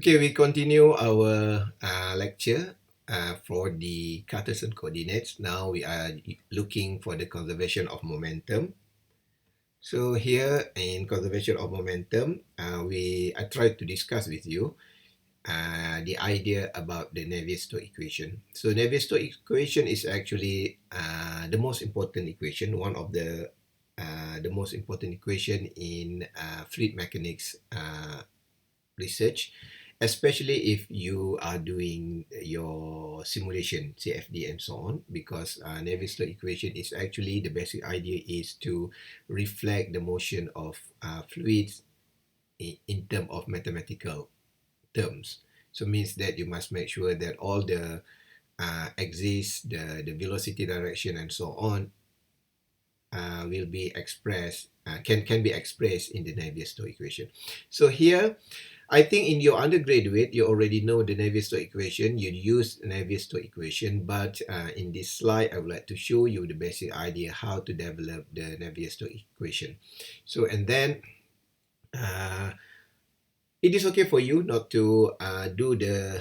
Okay, we continue our lecture for the Cartesan coordinates. Now we are looking for the conservation of momentum. So here in conservation of momentum, I tried to discuss with you the idea about the Navier Stokes equation. So Navier Stokes equation is actually the most important equation, one of the most important equation in fluid mechanics research, especially if you are doing your simulation, CFD and so on, because Navier Stokes equation is actually the basic idea is to reflect the motion of fluids in terms of mathematical terms. So means that you must make sure that all the axis, the velocity direction and so on will be expressed, can be expressed in the Navier Stokes equation. So here, I think in your undergraduate, you already know the Navier Stokes equation. You use Navier Stokes equation, but in this slide, I would like to show you the basic idea how to develop the Navier Stokes equation. So, and then it is okay for you not to do the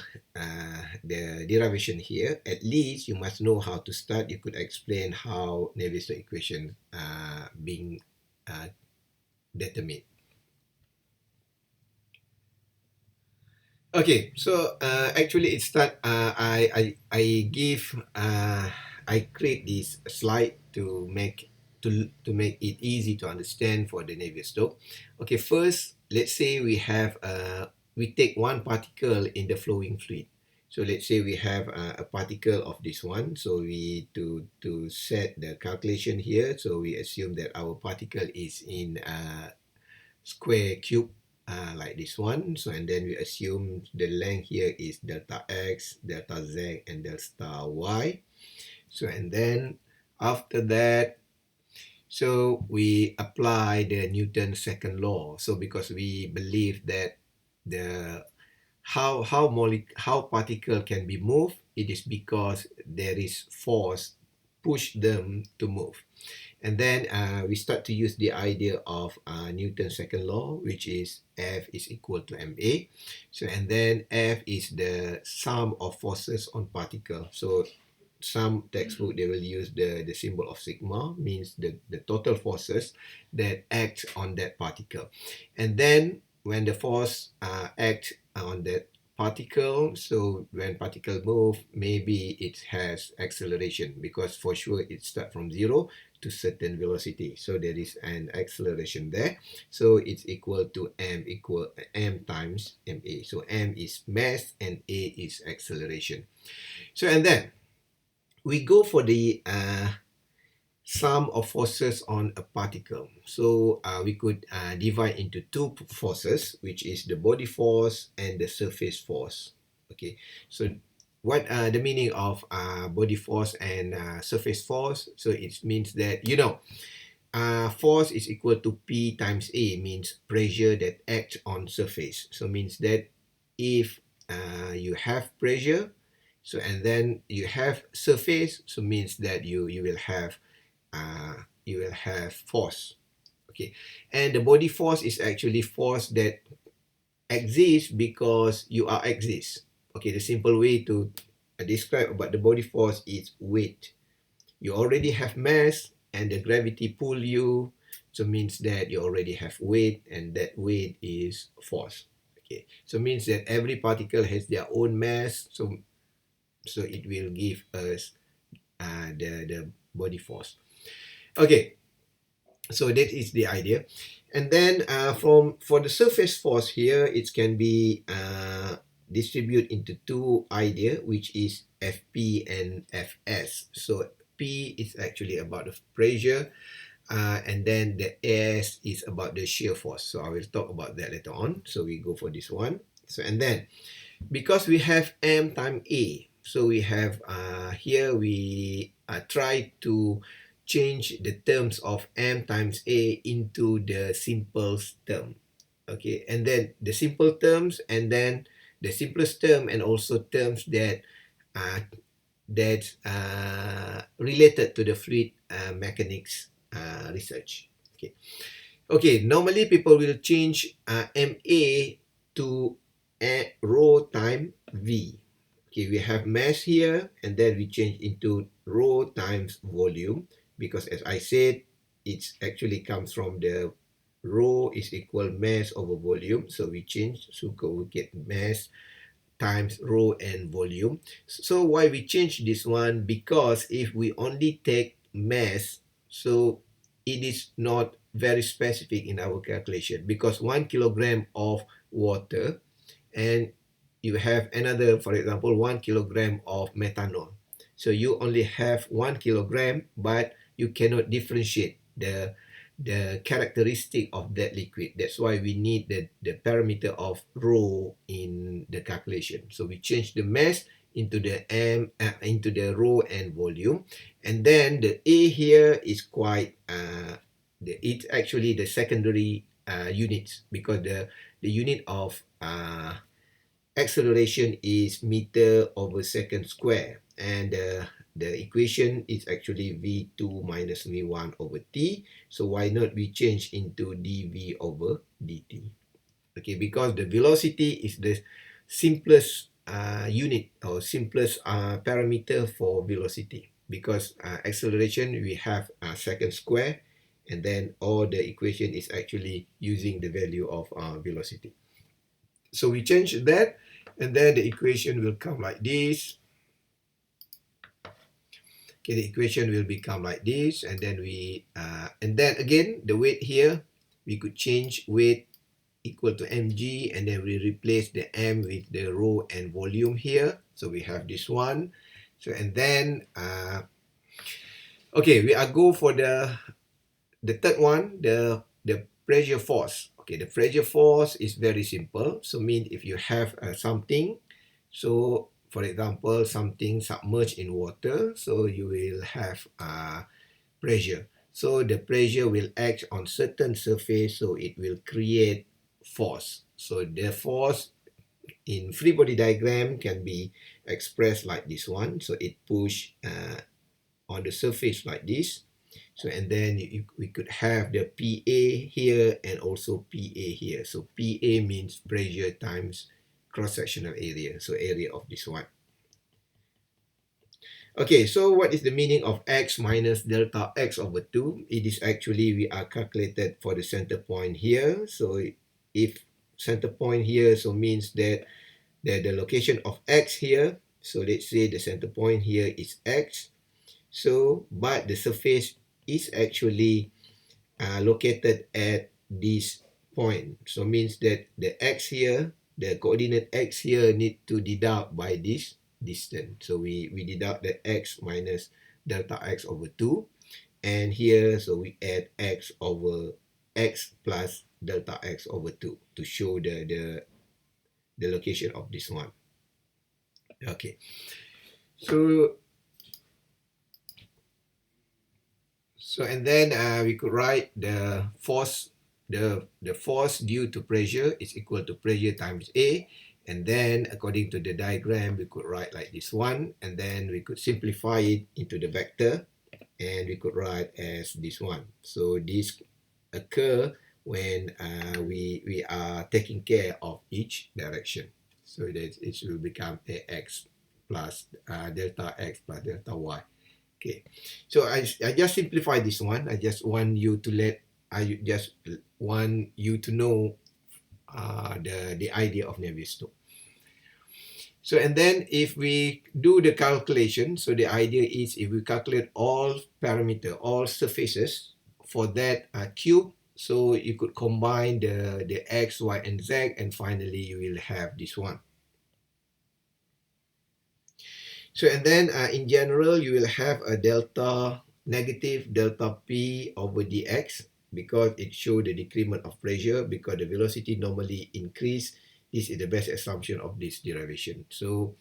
derivation here. At least you must know how to start. You could explain how Navier Stokes equation being determined. Okay, so actually it start. I create this slide to make it easy to understand for the Navier Stokes. Okay, first let's say we take one particle in the flowing fluid. So let's say we have a particle of this one. So we to set the calculation here. So we assume that our particle is in square cube like this one. So and then we assume the length here is delta x, delta z, and delta y. So and then after that, so we apply the Newton's second law. So because we believe that the how particle can be moved, it is because there is force push them to move. And then we start to use the idea of Newton's second law, which is F is equal to ma. So and then F is the sum of forces on particle. So some textbook they will use the symbol of sigma, means the total forces that act on that particle. And then when the force act on that particle, so when particle move, maybe it has acceleration, because for sure it starts from 0 to certain velocity. So there is an acceleration there. So it's equal to m times ma. So m is mass and a is acceleration. So and then we go for the sum of forces on a particle. So we could divide into two forces, which is the body force and the surface force. Okay, so what the meaning of body force and surface force? So it means that, you know, force is equal to P times A, means pressure that acts on surface. So means that if you have pressure, so and then you have surface, so means that you will have force. Okay, and the body force is actually force that exists because you are exist. Okay, the simple way to describe about the body force is weight. You already have mass and the gravity pull you, so means that you already have weight, and that weight is force. Okay, so means that every particle has their own mass, so it will give us the body force. Okay, so that is the idea. And then for the surface force here, it can be distributed into two idea, which is Fp and Fs. So P is actually about the pressure, and then the S is about the shear force. So I will talk about that later on. So we go for this one. So and then because we have m times A, so we have here we try to change the terms of m times A into the simple term. Okay, and then the simple terms, and then the simplest term, and also terms that related to the fluid mechanics research. Okay, normally people will change MA to rho time V. Okay, we have mass here, and then we change into rho times volume, because as I said, it actually comes from the rho is equal mass over volume. So we change, so we get mass times rho and volume. So why we change this one? Because if we only take mass, so it is not very specific in our calculation, because 1 kilogram of water, and you have another, for example, 1 kilogram of methanol. So you only have 1 kilogram, but you cannot differentiate the characteristic of that liquid. That's why we need the parameter of rho in the calculation. So we change the mass into the into the rho and volume, and then the A here is quite it's actually the secondary units, because the unit of acceleration is meter over second square, and the equation is actually v2 minus v1 over t. So why not we change into dv over dt? Okay, because the velocity is the simplest unit or simplest parameter for velocity, because acceleration we have second square, and then all the equation is actually using the value of velocity. So we change that, and then the equation will come like this. Okay, the equation will become like this, and then and then again, the weight here, we could change weight equal to mg, and then we replace the m with the rho and volume here. So we have this one. So, and then, okay, we are go for the third one, the pressure force. Okay, the pressure force is very simple. So mean if you have something, so for example, something submerged in water, so you will have pressure. So the pressure will act on certain surface, so it will create force. So the force in free body diagram can be expressed like this one. So it push on the surface like this. So, and then we could have the PA here and also PA here. So PA means pressure times cross-sectional area. So area of this one. Okay, so what is the meaning of x minus delta x over 2? It is actually, we are calculated for the center point here. So if center point here, so means that the location of x here. So let's say the center point here is x. So, but the surface is actually located at this point. So means that the x here, the coordinate x here need to deduct by this distance. So we deduct the x minus delta x over 2. And here, so we add x over x plus delta x over 2 to show the location of this one. Okay. So and then we could write the force, the force due to pressure is equal to pressure times A, and then according to the diagram we could write like this one, and then we could simplify it into the vector, and we could write as this one. So this occur when we are taking care of each direction. So that it will become ax plus delta x plus delta y. Okay, so I just simplify this one. I just want you to know the idea of Navier Stokes. So and then if we do the calculation, so the idea is if we calculate all parameter, all surfaces for that cube, so you could combine the x, y, and z, and finally you will have this one. So and then in general, you will have a delta negative delta p over dx, because it shows the decrement of pressure, because the velocity normally increase. This is the best assumption of this derivation. So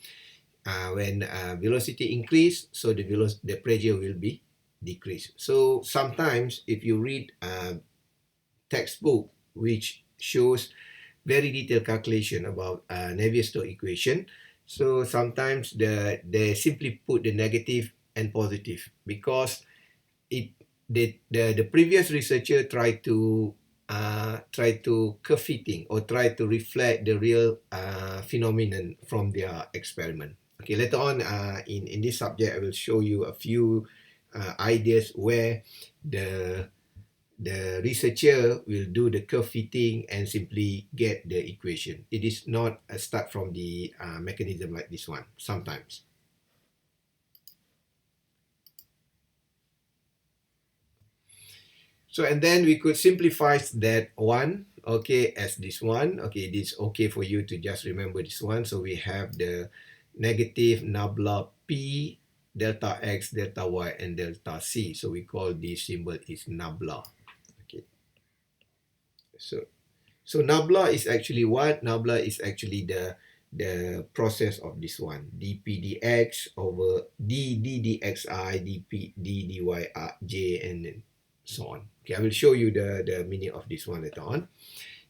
when velocity increase, so the pressure will be decreased. So sometimes if you read textbook which shows very detailed calculation about Navier Stokes equation, so sometimes they simply put the negative and positive, because the previous researcher tried to try to curve fitting or try to reflect the real phenomenon from their experiment. Okay, later on in this subject, I will show you a few ideas where the researcher will do the curve fitting and simply get the equation. It is not a start from the mechanism like this one sometimes. So, and then we could simplify that one, okay, as this one. Okay, it is okay for you to just remember this one. So we have the negative nabla P, delta X, delta Y, and delta C. So we call this symbol is nabla. Okay. So nabla is actually what? Nabla is actually the process of this one. dp dx over d dxi dp d dy j and then so on. Okay, I will show you the meaning of this one later on.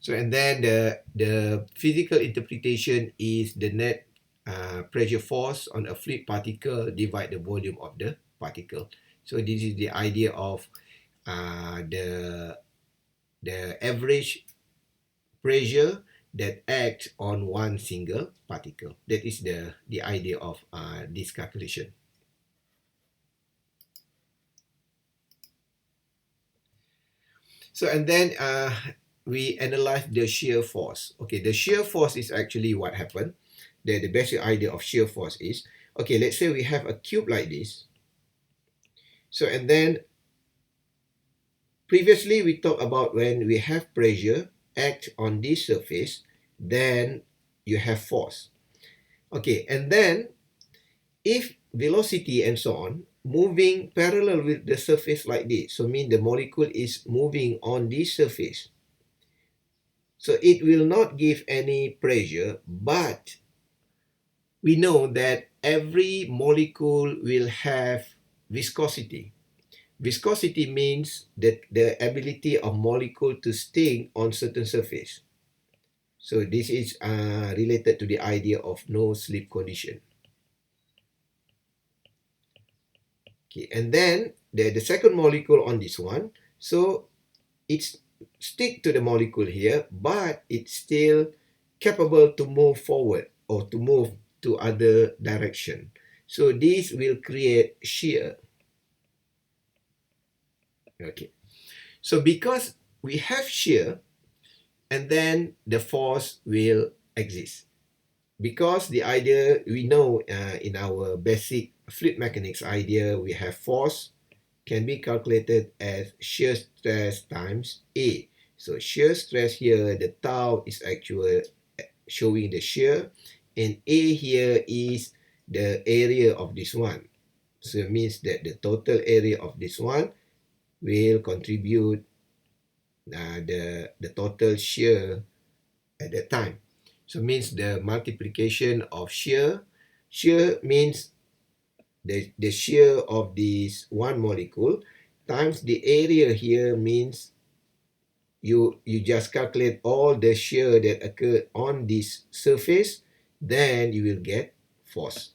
So and then the physical interpretation is the net pressure force on a fluid particle divide the volume of the particle. So this is the idea of the average pressure that acts on one single particle. That is the idea of this calculation. So and then we analyze the shear force. Okay, the shear force is actually what happened. The basic idea of shear force is, okay, let's say we have a cube like this. So and then previously we talked about when we have pressure act on this surface, then you have force. Okay, and then if velocity and so on moving parallel with the surface like this, so mean the molecule is moving on this surface, so it will not give any pressure, but we know that every molecule will have viscosity. Viscosity means that the ability of molecule to stick on certain surface. So this is related to the idea of no slip condition. Okay, and then the second molecule on this one, so it's stick to the molecule here, but it's still capable to move forward or to move to other direction. So this will create shear. Okay, so because we have shear, and then the force will exist. Because the idea we know in our basic fluid mechanics idea, we have force can be calculated as shear stress times A. So shear stress here, the tau is actually showing the shear, and A here is the area of this one. So it means that the total area of this one will contribute the total shear at that time. So means the multiplication of shear. Shear means the shear of this one molecule times the area here means you just calculate all the shear that occurred on this surface, then you will get force.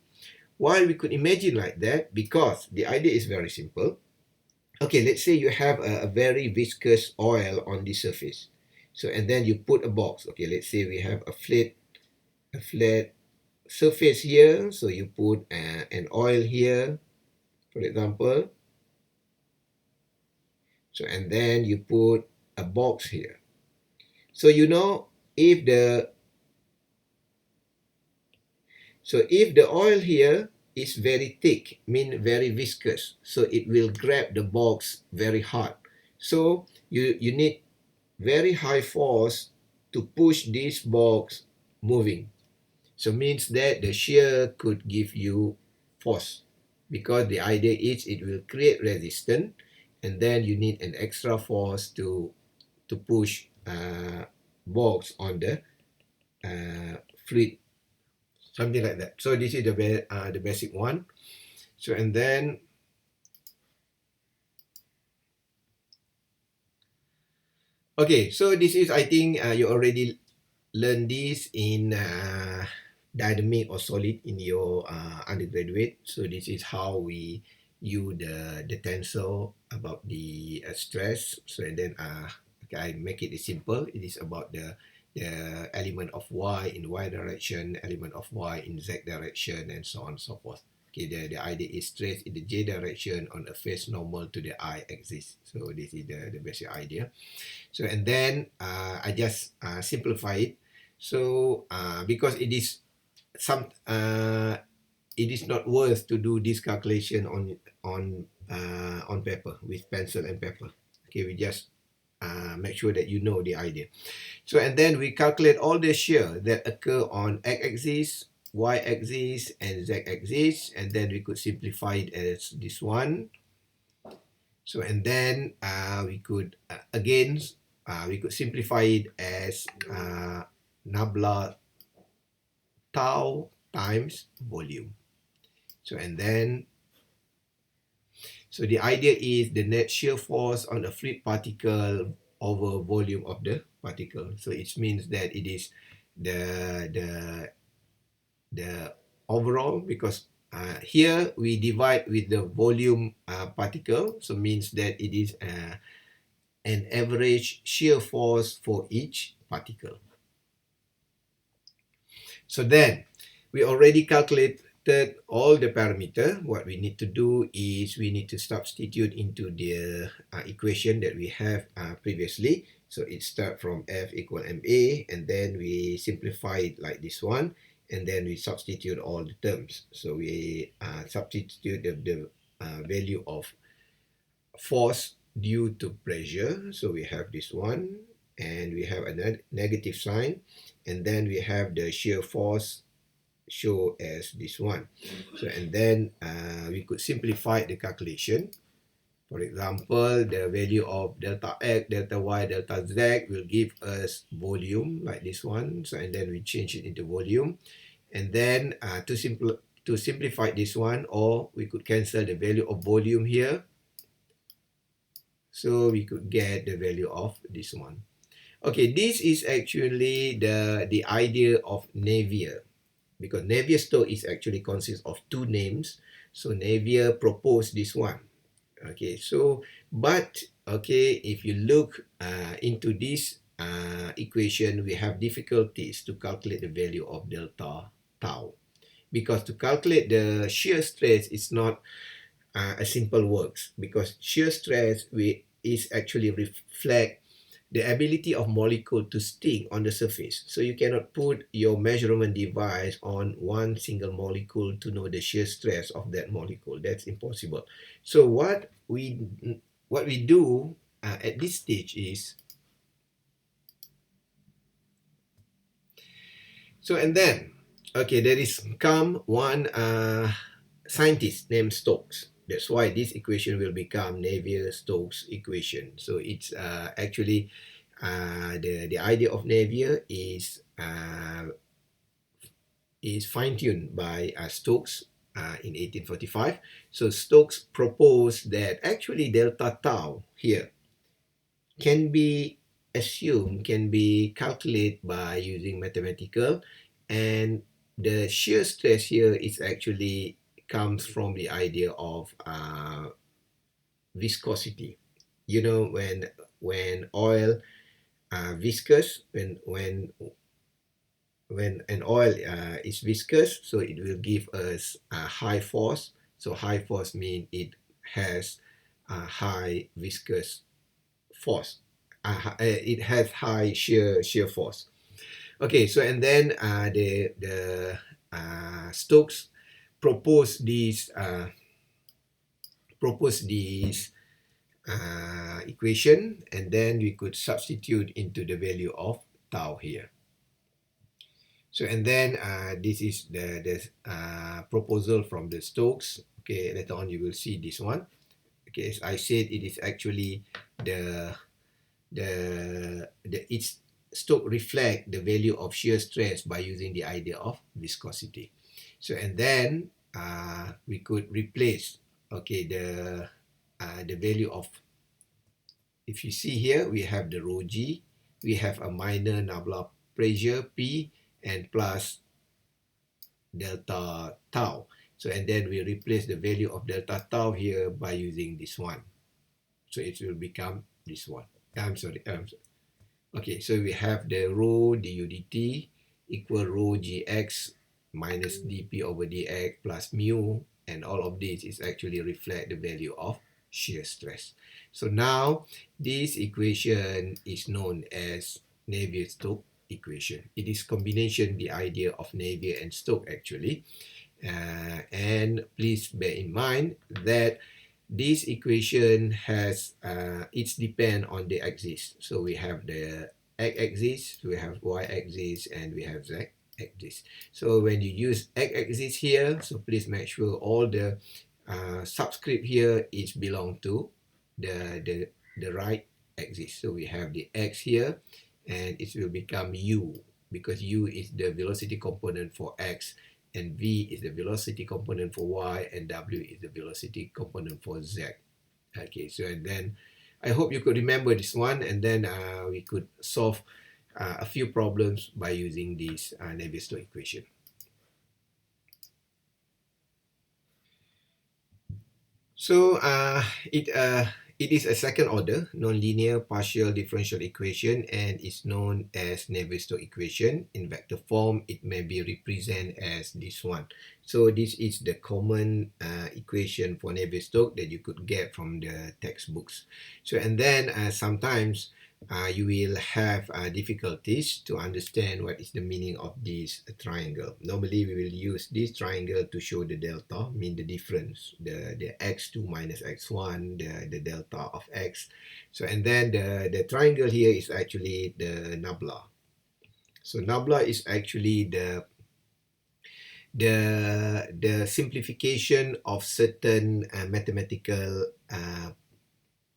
Why we could imagine like that? Because the idea is very simple. Okay, let's say you have a very viscous oil on the surface. So and then you put a box. Okay, let's say we have a flat surface here. So you put an oil here, for example. So and then you put a box here. So you know if the oil here is very thick, mean very viscous, so it will grab the box very hard. So you need very high force to push this box moving. So means that the shear could give you force, because the idea is it will create resistance, and then you need an extra force to push box on the fluid, something like that. So this is the basic one. So and then okay, so this is, I think you already learned this in dynamic or solid in your undergraduate. So this is how we use the tensor about the stress. So and then Okay, I make it simple. It is about the element of y in y direction, element of y in z direction, and so on and so forth. Okay, the idea is stress in the j direction on a face normal to the I axis. So this is the basic idea. So and then I just simplify it. So because it is it is not worth to do this calculation on paper with pencil and paper. Okay, we just make sure that you know the idea. So and then we calculate all the shear that occur on x-axis, y-axis, and z-axis, and then we could simplify it as this one. So and then we could again we could simplify it as nabla tau times volume. So and then the idea is the net shear force on a fluid particle over volume of the particle. So it means that it is the overall, because here we divide with the volume particle, so means that it is an average shear force for each particle. So then we already calculated all the parameter. What we need to do is we need to substitute into the equation that we have previously. So it starts from F equal ma, and then we simplify it like this one, and then we substitute all the terms. So we substitute the value of force due to pressure. So we have this one, and we have a negative sign, and then we have the shear force show as this one. So and then we could simplify the calculation. For example, the value of delta x, delta y, delta z will give us volume like this one. So and then we change it into volume, and then to simplify this one, or we could cancel the value of volume here. So we could get the value of this one. Okay, this is actually the idea of Navier, because Navier Stokes is actually consists of two names. So Navier proposed this one. Okay, so but okay, if you look into this equation, we have difficulties to calculate the value of delta tau, because to calculate the shear stress is not a simple works, because shear stress is actually reflect the ability of molecule to stick on the surface. So you cannot put your measurement device on one single molecule to know the shear stress of that molecule. That's impossible. So what we do at this stage is, so and then okay, there is come one scientist named Stokes. That's why this equation will become Navier Stokes equation. So it's actually the idea of Navier is fine-tuned by Stokes in 1845. So Stokes proposed that actually delta tau here can be assumed, can be calculated by using mathematical, and the shear stress here is actually comes from the idea of viscosity. You know, when oil viscous, when an oil is viscous, so it will give us a high force. So high force means it has a high viscous force. It has high shear force. Okay, so and then the Stokes proposed this equation, and then we could substitute into the value of tau here. So and then this is the proposal from the Stokes. Okay, later on you will see this one. Okay, as I said, it is actually it's Stokes reflect the value of shear stress by using the idea of viscosity. So and then we could replace the value of, if you see here, we have the rho g, we have a minor nabla pressure P, and plus delta tau. So and then we replace the value of delta tau here by using this one. So it will become this one. I'm sorry, Okay, so we have the rho du dt equal rho gx minus dp over dx plus mu, and all of this is actually reflect the value of shear stress. So now this equation is known as Navier Stokes equation. It is combination the idea of Navier and Stokes actually. And please bear in mind that this equation has it's depend on the axis. So we have the x-axis, we have y-axis, and we have z-axis. So when you use x-axis here, so please make sure all the subscript here is belong to the right axis. So we have the x here, and it will become u, because u is the velocity component for x, and v is the velocity component for y, and w is the velocity component for z. Okay, so and then I hope you could remember this one, and then we could solve a few problems by using this Navier Stokes equation. So it is a second order nonlinear partial differential equation, and is known as Navier Stokes equation. In vector form, it may be represented as this one. So this is the common equation for Navier Stokes that you could get from the textbooks. So and then sometimes you will have difficulties to understand what is the meaning of this triangle. Normally, we will use this triangle to show the delta, mean the difference, the x2 minus x1, the delta of x. So, and then the triangle here is actually the nabla. So, nabla is actually the simplification of certain mathematical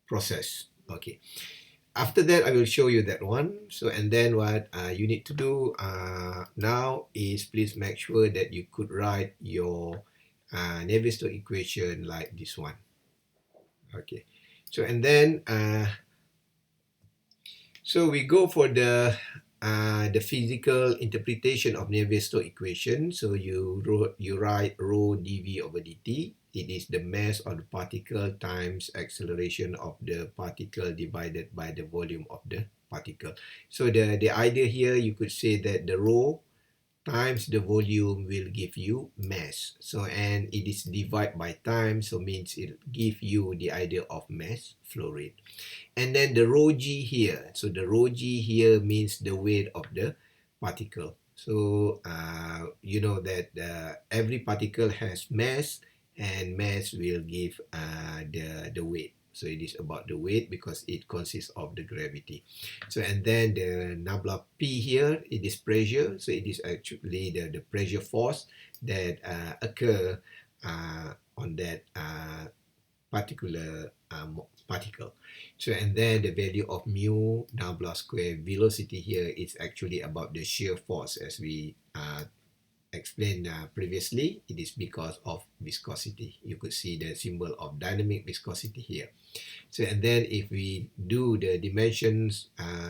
process. Okay. After that, I will show you that one. So, and then what you need to do now is please make sure that you could write your Navier Stokes equation like this one. Okay. So, and then so we go for the physical interpretation of Navier Stokes equation. So you write rho dv over dt. It is the mass of the particle times acceleration of the particle divided by the volume of the particle. So the idea here, you could say that the rho times the volume will give you mass. So, and it is divided by time, so means it give you the idea of mass flow rate. And then the rho g here. So the rho g here means the weight of the particle. So you know that every particle has mass, and mass will give the weight. So it is about the weight because it consists of the gravity. So and then the nabla P here, it is pressure. So it is actually the pressure force that occur on that particular particle. So and then the value of mu nabla square velocity here is actually about the shear force, as we explained previously. It is because of viscosity. You could see the symbol of dynamic viscosity here. So and then if we do the dimensions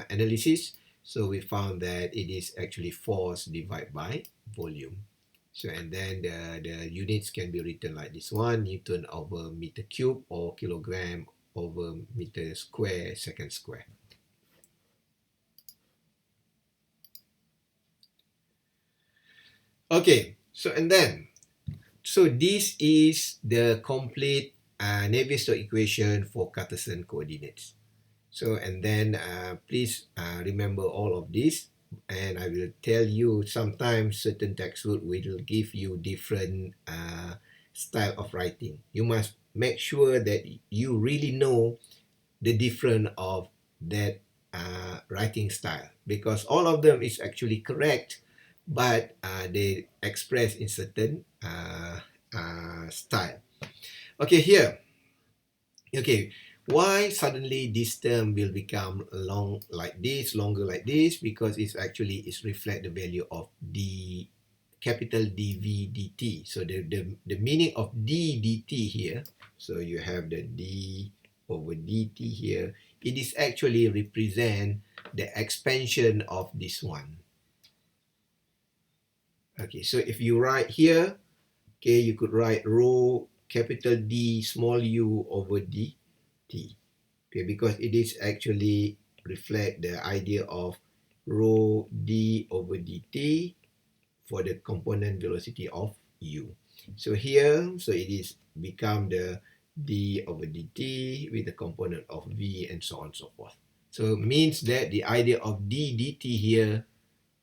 analysis, so we found that it is actually force divided by volume. So and then the units can be written like this one: Newton over meter cube, or kilogram over meter square second square. Okay, so and then so this is the complete Navier Stokes equation for Cartesan coordinates. So and then please remember all of this, and I will tell you sometimes certain textbook will give you different style of writing. You must make sure that you really know the difference of that writing style, because all of them is actually correct, but they express in certain style. Okay, here. Okay, why suddenly this term will become long like this, longer like this? Because it's actually reflect the value of d capital dv dt. So the meaning of d dt here, so you have the d over dt here, it is actually represent the expansion of this one. Okay, so if you write here, okay, you could write rho capital D small u over dt. Okay, because it is actually reflect the idea of rho d over dt for the component velocity of u. So here, so it is become the d over dt with the component of v and so on and so forth. So it means that the idea of d dt here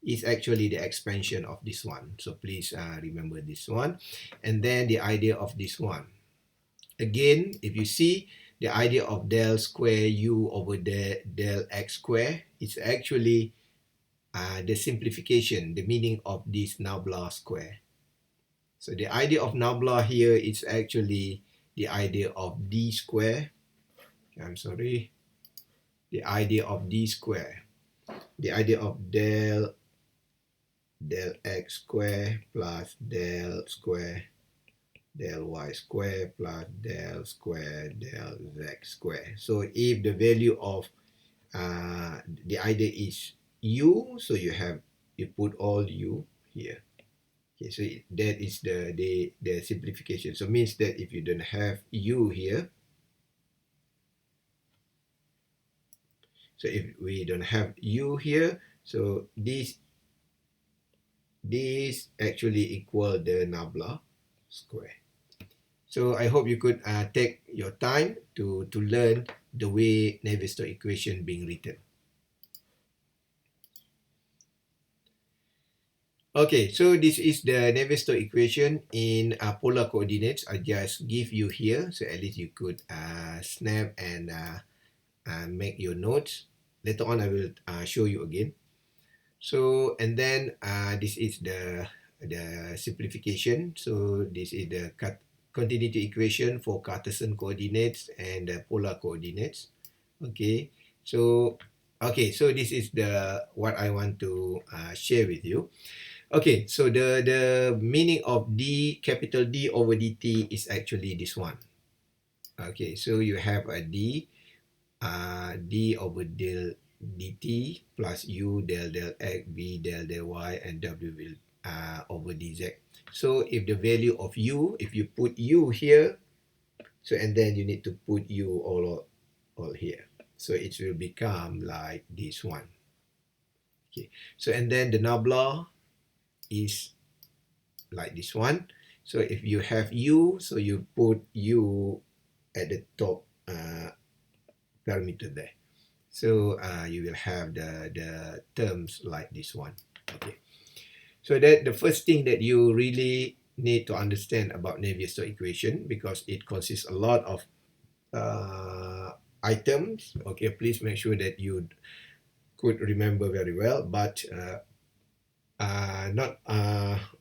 is actually the expansion of this one. So please remember this one. And then the idea of this one. Again, if you see the idea of del square u over del x square, it's actually the simplification, the meaning of this nabla square. So the idea of nabla here is actually the idea of d square. I'm sorry. The idea of d square. The idea of del x square plus del square del y square plus del square del z square. So if the value of the idea is u, so you put all u here. Okay, so that is the simplification. So means that if you don't have u here, so if we don't have u here, so this actually equal the nabla square. So I hope you could take your time to learn the way Navier Stokes equation being written. Okay, so this is the Navier Stokes equation in polar coordinates. I just give you here, so at least you could snap and make your notes. Later on, I will show you again. So, and then this is the simplification. So this is the continuity equation for Cartesan coordinates and polar coordinates. Okay, so this is the what I want to share with you. Okay, so the meaning of d capital D over dt is actually this one. Okay, so you have a d over del dt plus u del x, v del y, and w will over dz. So if the value of u, if you put u here, so and then you need to put u all here. So it will become like this one. Okay, so and then the nabla is like this one. So if you have u, so you put u at the top parameter there. So you will have the terms like this one. Okay. So that the first thing that you really need to understand about Navier Stokes equation, because it consists a lot of items. Okay, please make sure that you could remember very well, but not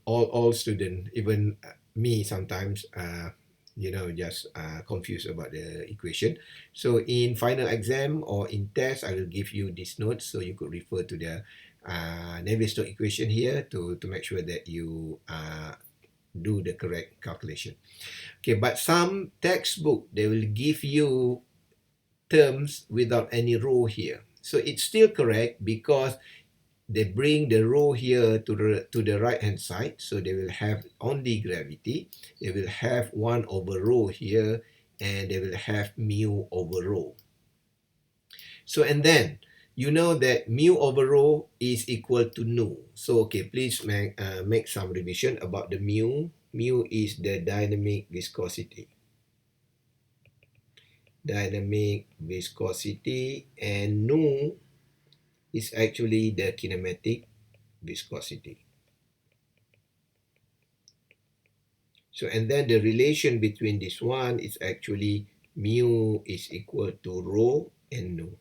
all students, even me sometimes, just confused about the equation. So in final exam or in test, I will give you this note, so you could refer to the Navier Stokes equation here to make sure that you do the correct calculation. Okay, but some textbook, they will give you terms without any row here. So it's still correct because they bring the row here to the right hand side, so they will have only gravity. They will have 1 over rho here, and they will have mu over rho. So and then you know that mu over rho is equal to nu. So okay, please make some revision about the mu. Mu is the dynamic viscosity. Dynamic viscosity, and nu is actually the kinematic viscosity. So and then the relation between this one is actually mu is equal to rho and nu.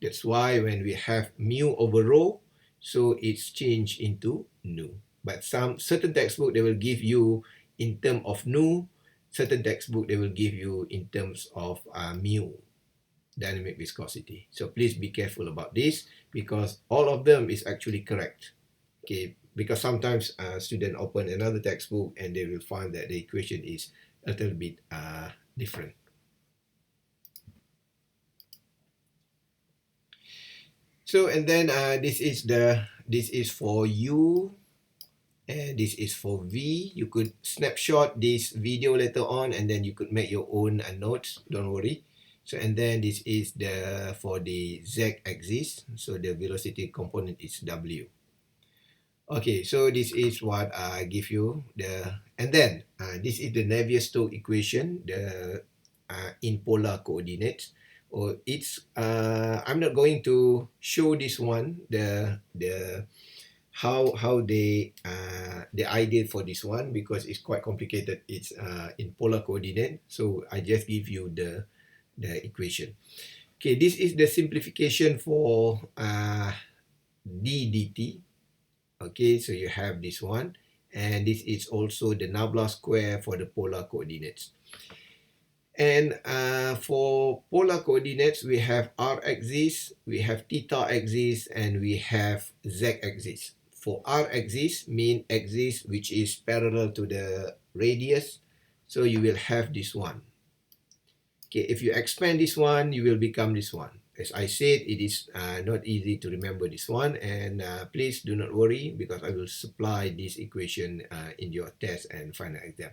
That's why when we have mu over rho, so it's changed into nu. But some certain textbook, they will give you in terms of nu. Certain textbook, they will give you in terms of mu, dynamic viscosity. So please be careful about this, because all of them is actually correct. Okay, because sometimes students open another textbook and they will find that the equation is a little bit different. So and then this is for u, and this is for v. You could snapshot this video later on, and then you could make your own notes. Don't worry. So and then this is the for the z axis. So the velocity component is w. Okay, so this is what I give you the, and then this is the Navier Stokes equation, the in polar coordinates. Or it's I'm not going to show this one, the how they the idea for this one, because it's quite complicated. It's in polar coordinate, so I just give you the equation. Okay, this is the simplification for d dt. Okay, so you have this one, and this is also the nabla square for the polar coordinates. And for polar coordinates, we have r-axis, we have theta-axis, and we have z-axis. For r-axis, mean axis which is parallel to the radius, so you will have this one. Okay, if you expand this one, you will become this one. As I said, it is not easy to remember this one, and please do not worry, because I will supply this equation in your test and final exam.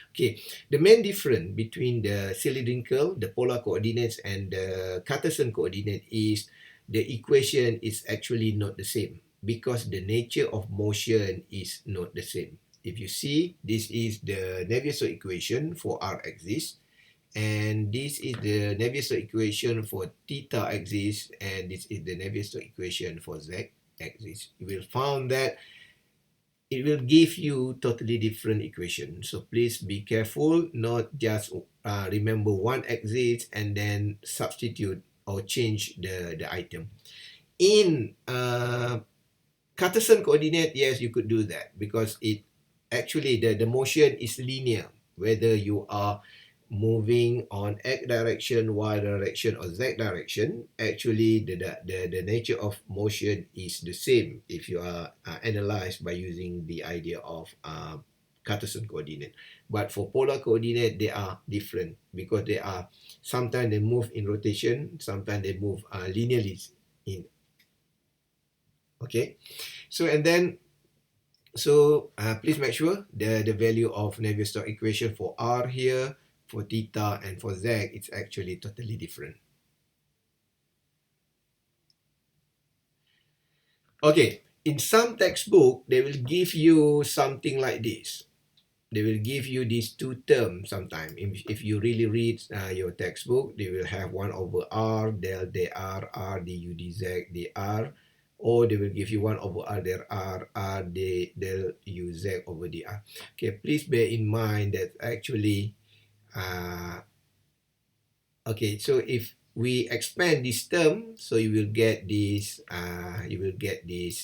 Okay, the main difference between the cylindrical, the polar coordinates, and the Cartesan coordinate is the equation is actually not the same, because the nature of motion is not the same. If you see, this is the Navier Stokes equation for r-axis, and this is the Navier Stokes equation for theta axis, and this is the Navier Stokes equation for z axis. You will find that it will give you totally different equation. So please be careful, not just remember one axis and then substitute or change the item. In Cartesan coordinate, yes, you could do that, because it actually the motion is linear, whether you are moving on x direction, y direction, or z direction. Actually the nature of motion is the same if you are analyzed by using the idea of Cartesan coordinate. But for polar coordinate, they are different, because they are sometimes they move in rotation, sometimes they move linearly in. Okay, so and then please make sure the value of Navier Stokes equation for r here, for theta, and for z, it's actually totally different. Okay, in some textbook, they will give you something like this. They will give you these two terms sometimes. If you really read your textbook, they will have 1 over r del dr, r du dz dr, or they will give you 1 over r del r del uz over dr. Okay, please bear in mind that actually, okay, so if we expand this term, so you will get this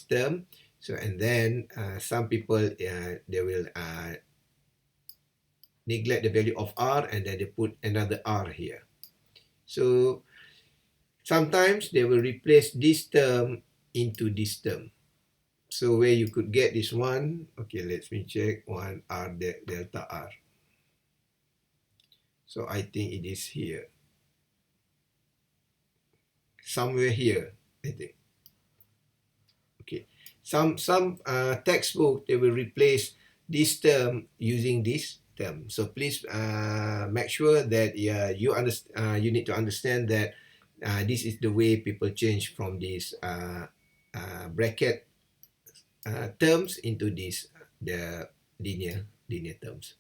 term. So and then some people they will neglect the value of r, and then they put another r here. So sometimes they will replace this term into this term. So where you could get this one, okay, let me check, 1 r delta r. So I think it is here. Somewhere here, I think. Okay. Some textbook, they will replace this term using this term. So please make sure that you need to understand that this is the way people change from these bracket terms into these the linear terms.